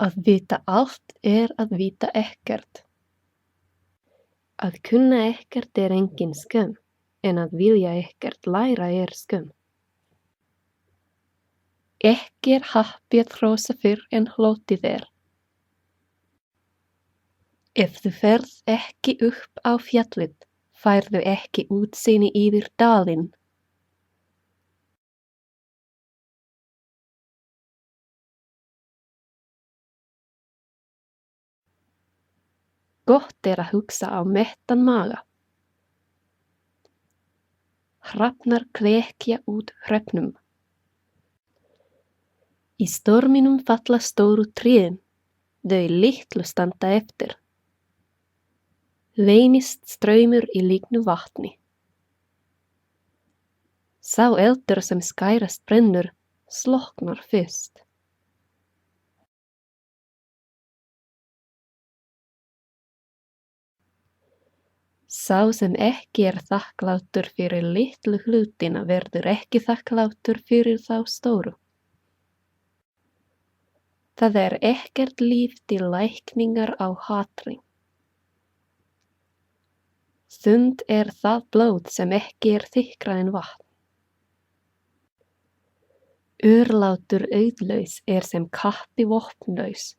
Að vita allt að vita ekkert. Að kunna ekkert engin skömm, en að vilja ekkert læra skömm. Ekki happi að hrósa fyrr en hlotið Ef þú ferð ekki upp á fjallið, færðu ekki útsýni yfir dalinn. Gott að hugsa á mettan maga. Hrafnar klekja út hröpnum. Í storminum falla stóru trén, þau litlu standa eftir. Leynist straumur í lygnu vatni. Sá eldur sem skærast brennur, slokknar fyrst. Sá sem ekki þakklátur fyrir litlu hlutina verður ekki þakklátur fyrir þá stóru. Það ekkert líf til lækningar á hatri. Þunnt það blóð sem ekki þykkra en vatn. Örlátur auðlaus sem kappi vopnlaus.